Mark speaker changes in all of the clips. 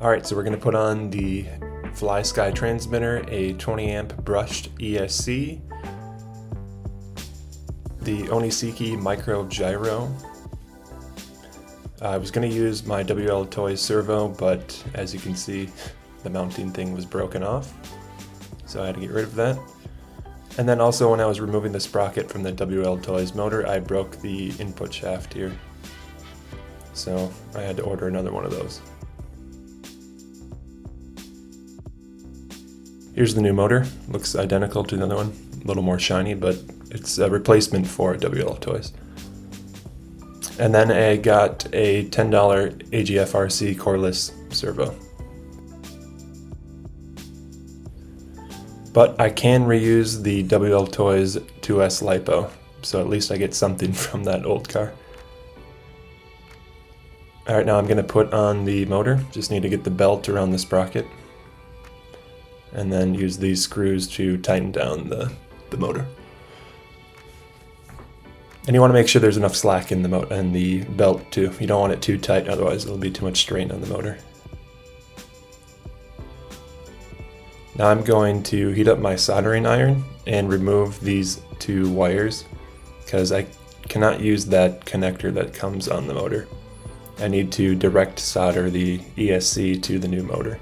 Speaker 1: Alright, so we're going to put on the Fly Sky transmitter, a 20 amp brushed ESC, the Onisiki micro gyro. I was going to use my WL Toys servo, but as you can see, the mounting thing was broken off, so I had to get rid of that. And then also when I was removing the sprocket from the WL Toys motor, I broke the input shaft here, so I had to order another one of those. Here's the new motor. Looks identical to the other one, a little more shiny, but it's a replacement for WL Toys. And then I got a $10 AGF-RC coreless servo. But I can reuse the WL Toys 2S LiPo, so at least I get something from that old car. Alright, now I'm going to put on the motor. Just need to get the belt around the sprocket, and then use these screws to tighten down the motor. And you want to make sure there's enough slack in the belt too. You don't want it too tight, otherwise it'll be too much strain on the motor. Now I'm going to heat up my soldering iron and remove these two wires, because I cannot use that connector that comes on the motor. I need to direct solder the ESC to the new motor.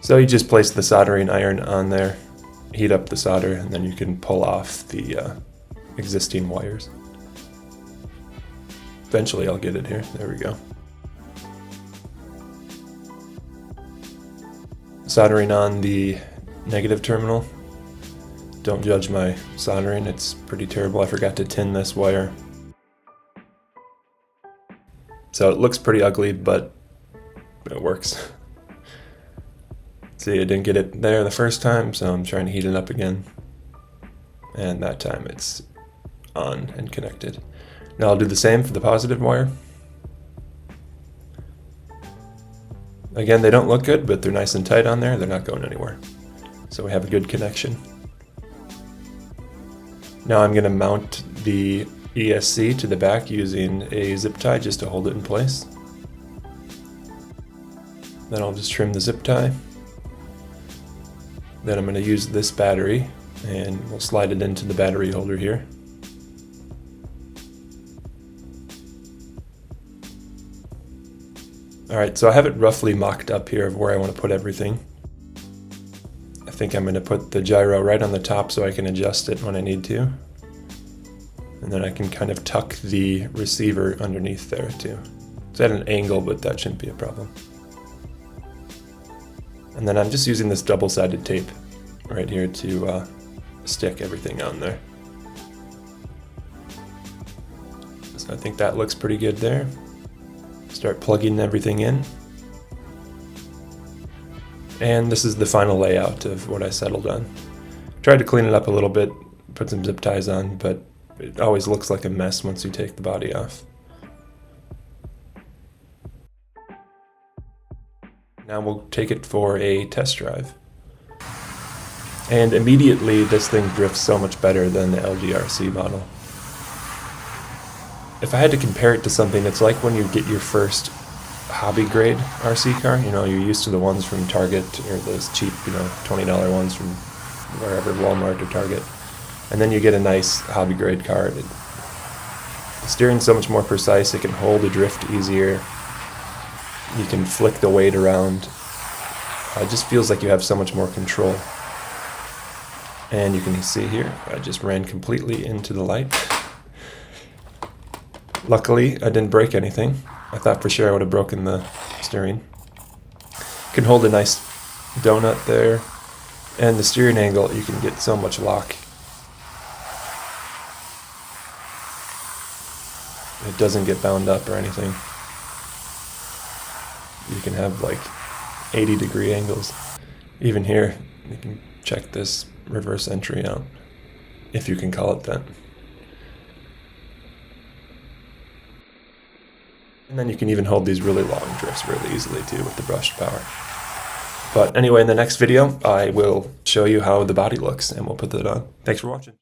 Speaker 1: So you just place the soldering iron on there, heat up the solder, and then you can pull off the existing wires. Eventually I'll get it here. There we go. Soldering on the negative terminal. Don't judge my soldering, it's pretty terrible. I forgot to tin this wire. So it looks pretty ugly, but it works. See, I didn't get it there the first time, so I'm trying to heat it up again. And that time it's on and connected. Now I'll do the same for the positive wire. Again, they don't look good, but they're nice and tight on there. They're not going anywhere. So we have a good connection. Now I'm going to mount the ESC to the back using a zip tie just to hold it in place. Then I'll just trim the zip tie. Then I'm going to use this battery, and we'll slide it into the battery holder here. Alright, so I have it roughly mocked up here of where I want to put everything. I think I'm going to put the gyro right on the top so I can adjust it when I need to. And then I can kind of tuck the receiver underneath there too. It's at an angle, but that shouldn't be a problem. And then I'm just using this double-sided tape right here to stick everything on there. So I think that looks pretty good there. Start plugging everything in. And this is the final layout of what I settled on. Tried to clean it up a little bit, put some zip ties on, but it always looks like a mess once you take the body off. Now we'll take it for a test drive. And immediately this thing drifts so much better than the LGRC model. If I had to compare it to something, it's like when you get your first hobby grade RC car. You know, you're used to the ones from Target, or those cheap, $20 ones from wherever, Walmart or Target. And then you get a nice hobby grade car. The steering's so much more precise, it can hold the drift easier. You can flick the weight around. It just feels like you have so much more control. And you can see here, I just ran completely into the light. Luckily, I didn't break anything. I thought for sure I would have broken the steering. You can hold a nice donut there. And the steering angle, you can get so much lock. It doesn't get bound up or anything. You can have like 80-degree angles. Even here, you can check this reverse entry out, if you can call it that. And then you can even hold these really long drifts really easily too with the brushed power. But anyway, in the next video, I will show you how the body looks, and we'll put that on. Thanks for watching.